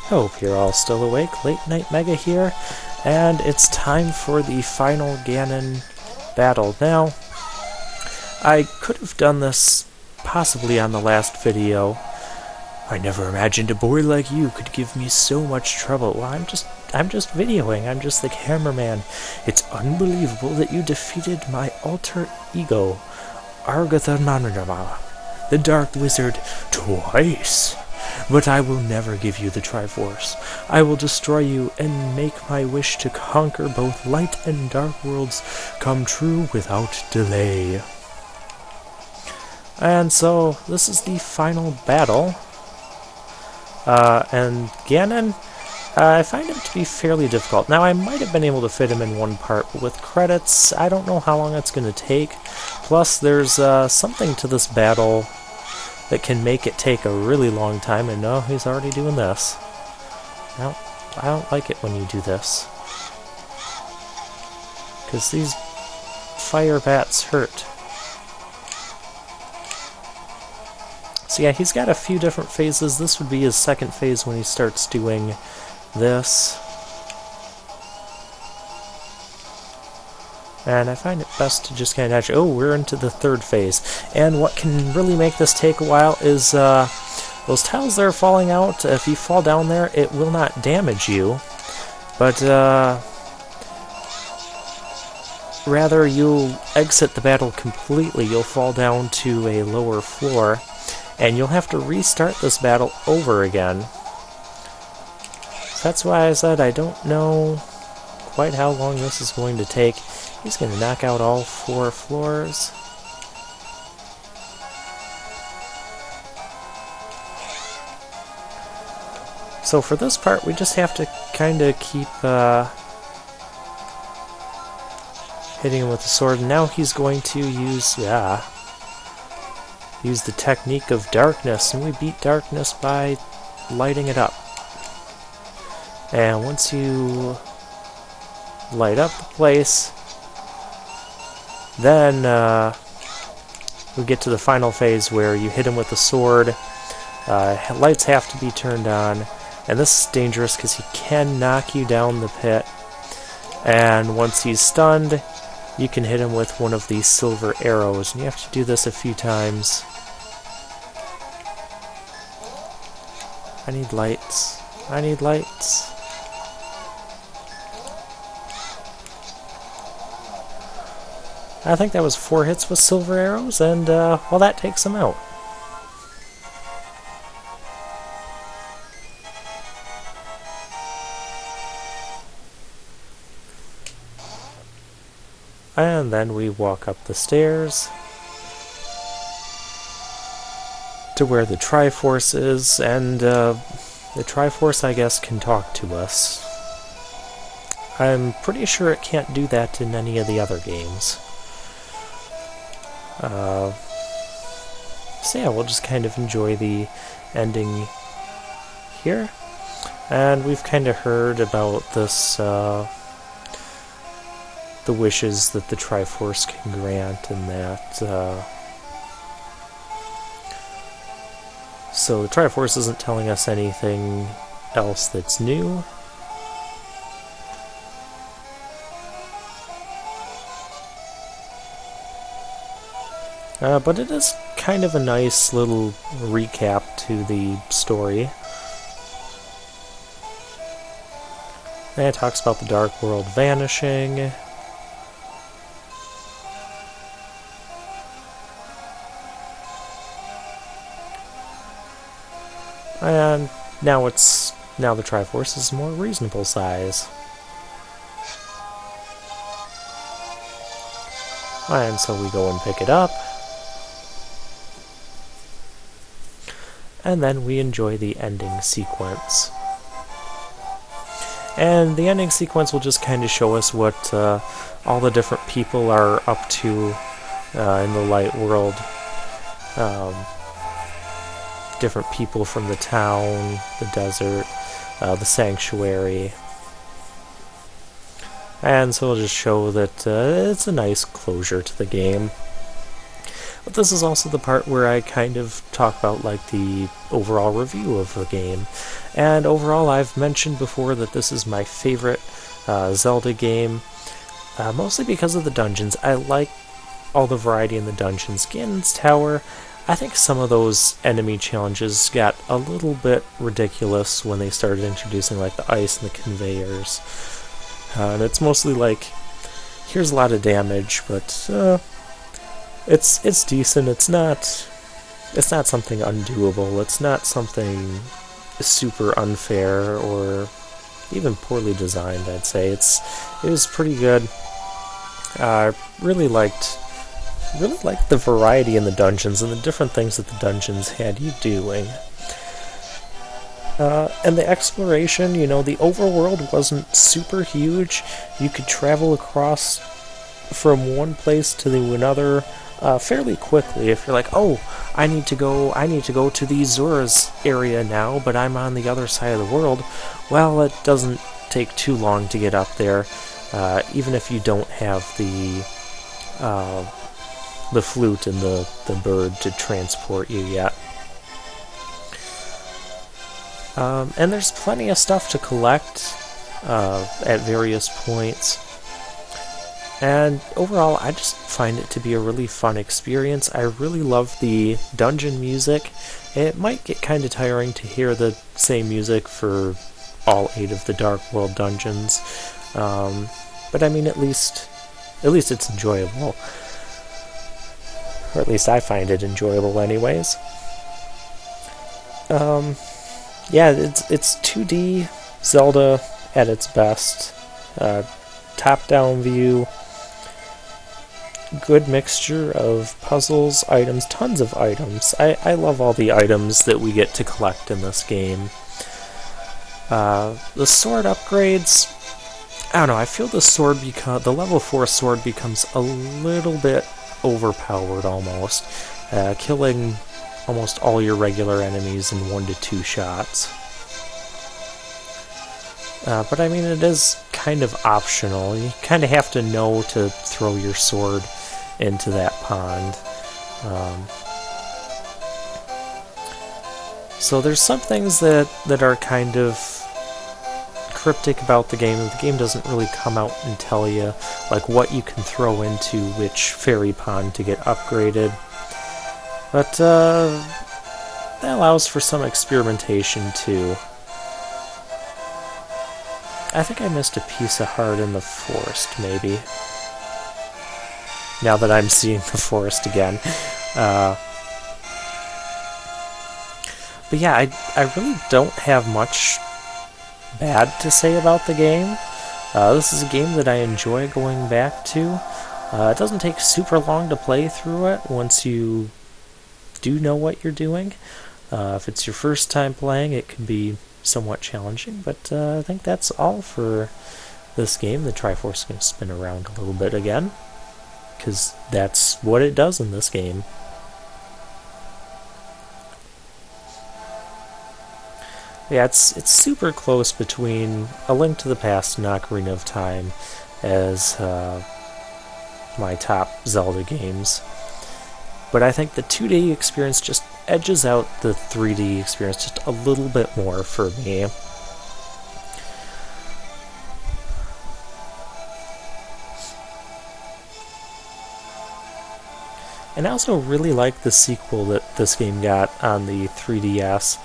Hope you're all still awake. Late Night Mega here, and it's time for the final Ganon battle. Now, I could have done this possibly on the last video. I never imagined a boy like you could give me so much trouble. Well, I'm just videoing. I'm just the cameraman. It's unbelievable that you defeated my alter ego, Argathanmanama, the Dark Wizard, twice. But I will never give you the Triforce. I will destroy you and make my wish to conquer both light and dark worlds come true without delay. And so, this is the final battle. And Ganon, I find him to be fairly difficult. Now, I might have been able to fit him in one part, but with credits, I don't know how long it's going to take. Plus, there's something to this battle that can make it take a really long time, and no, he's already doing this. No, I don't like it when you do this. Because these fire bats hurt. So yeah, he's got a few different phases. This would be his second phase when he starts doing this. And I find it best to just kind of... Oh, we're into the third phase. And what can really make this take a while is those tiles that are falling out. If you fall down there, it will not damage you. But rather, you'll exit the battle completely. You'll fall down to a lower floor. And you'll have to restart this battle over again. So that's why I said I don't know quite how long this is going to take. He's going to knock out all 4 floors. So for this part, we just have to kind of keep hitting him with the sword. And now he's going to use the technique of darkness, and we beat darkness by lighting it up. And once you light up the place, then we get to the final phase where you hit him with the sword. Lights have to be turned on, and this is dangerous because he can knock you down the pit. And once he's stunned, you can hit him with one of these silver arrows, and you have to do this a few times. I need lights. I need lights. I think that was 4 hits with silver arrows, and, well, that takes him out. And then we walk up the stairs to where the Triforce is, and the Triforce, I guess, can talk to us. I'm pretty sure it can't do that in any of the other games. So yeah, we'll just kind of enjoy the ending here. And we've kind of heard about this, the wishes that the Triforce can grant, and that, so the Triforce isn't telling us anything else that's new. But it is kind of a nice little recap to the story. And it talks about the Dark World vanishing. And now the Triforce is a more reasonable size. And so we go and pick it up. And then we enjoy the ending sequence. And the ending sequence will just kind of show us what all the different people are up to in the light world. Different people from the town, the desert, the sanctuary. And so it'll just show that it's a nice closure to the game. But this is also the part where I kind of talk about like the overall review of the game. And overall, I've mentioned before that this is my favorite Zelda game, mostly because of the dungeons. I like all the variety in the dungeons. Ganon's Tower, I think some of those enemy challenges got a little bit ridiculous when they started introducing like the ice and the conveyors. And it's mostly like, here's a lot of damage, but it's decent. It's not something undoable. It's not something super unfair or even poorly designed. I'd say it was pretty good. I really liked the variety in the dungeons and the different things that the dungeons had you doing. And the exploration, the overworld wasn't super huge. You could travel across from one place to another fairly quickly. If you're like, oh, I need to go to the Zora's area now, but I'm on the other side of the world. Well, it doesn't take too long to get up there, even if you don't have the flute and the bird to transport you yet. And there's plenty of stuff to collect at various points. And overall, I just find it to be a really fun experience. I really love the dungeon music. It might get kind of tiring to hear the same music for all 8 of the Dark World dungeons. But I mean, at least it's enjoyable. Or at least I find it enjoyable anyways. Yeah, it's 2D Zelda at its best. Top-down view. Good mixture of puzzles, items, tons of items. I love all the items that we get to collect in this game. The sword upgrades, I don't know, I feel the level 4 sword becomes a little bit overpowered almost, killing almost all your regular enemies in 1 to 2 shots. But I mean, it is kind of optional. You kind of have to know to throw your sword into that pond. So there's some things that are kind of cryptic about the game. The game doesn't really come out and tell you like what you can throw into which fairy pond to get upgraded. But that allows for some experimentation too. I think I missed a piece of heart in the forest, maybe. Now that I'm seeing the forest again. But yeah, I really don't have much bad to say about the game. This is a game that I enjoy going back to. It doesn't take super long to play through it once you do know what you're doing. If it's your first time playing, it can be somewhat challenging, but I think that's all for this game. The Triforce is going to spin around a little bit again, because that's what it does in this game. Yeah, it's super close between A Link to the Past and Ocarina of Time as my top Zelda games. But I think the 2D experience just edges out the 3D experience just a little bit more for me. And I also really like the sequel that this game got on the 3DS,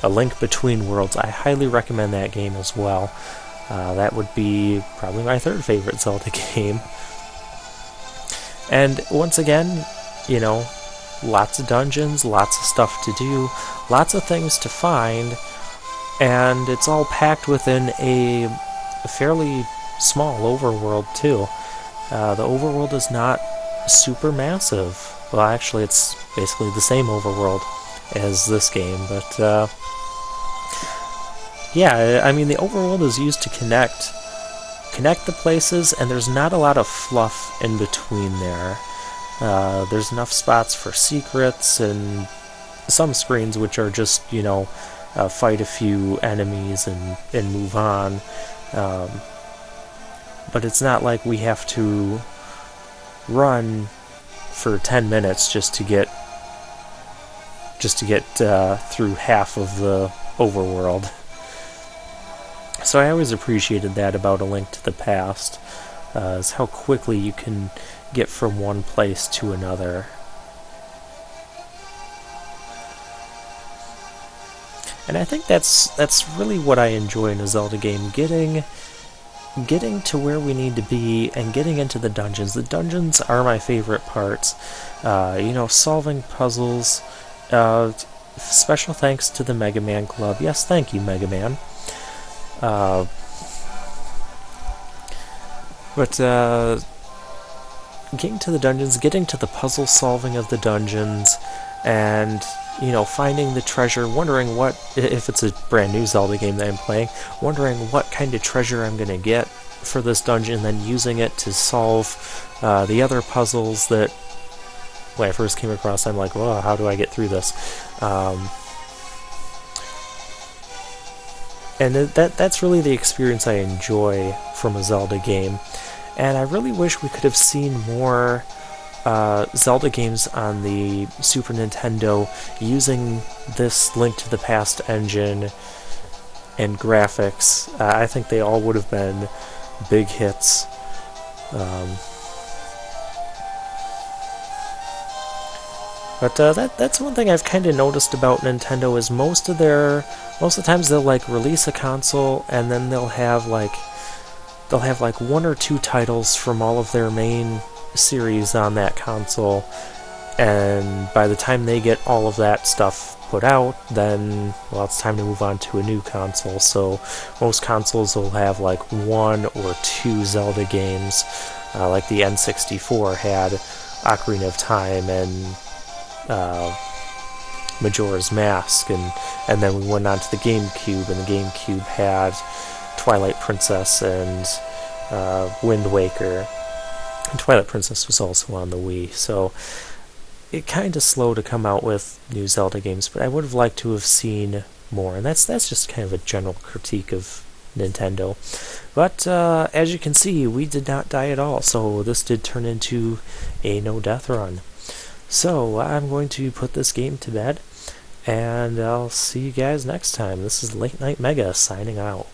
A Link Between Worlds. I highly recommend that game as well. That would be probably my 3rd favorite Zelda game. And once again, lots of dungeons, lots of stuff to do, lots of things to find, and it's all packed within a fairly small overworld too. The overworld is not super massive. Well, actually, it's basically the same overworld as this game, but yeah, I mean, the overworld is used to connect the places, and there's not a lot of fluff in between there. There's enough spots for secrets and some screens which are just, fight a few enemies and move on. But it's not like we have to run for 10 minutes just to get just to get through half of the overworld. So I always appreciated that about A Link to the Past, is how quickly you can get from one place to another. And I think that's really what I enjoy in a Zelda game, getting to where we need to be and getting into the dungeons. The dungeons are my favorite parts. Solving puzzles. Special thanks to the Mega Man Club. Yes, thank you, Mega Man. But getting to the dungeons, getting to the puzzle solving of the dungeons, and finding the treasure, wondering what, if it's a brand new Zelda game that I'm playing, wondering what kind of treasure I'm going to get for this dungeon, then using it to solve the other puzzles that when I first came across, I'm like, well, how do I get through this? And that's really the experience I enjoy from a Zelda game. And I really wish we could have seen more Zelda games on the Super Nintendo using this Link to the Past engine and graphics. I think they all would have been big hits. But that's one thing I've kind of noticed about Nintendo is most of the times they'll like release a console and then they'll have like one or two titles from all of their main series on that console, and by the time they get all of that stuff put out, then it's time to move on to a new console. So most consoles will have like one or two Zelda games, like the N64 had Ocarina of Time and Majora's Mask, and then we went on to the GameCube, and the GameCube had Twilight Princess and Wind Waker. And Twilight Princess was also on the Wii, so it kind of slow to come out with new Zelda games, but I would have liked to have seen more, and that's just kind of a general critique of Nintendo. But as you can see, we did not die at all, so this did turn into a no-death run. So I'm going to put this game to bed, and I'll see you guys next time. This is Late Night Mega signing out.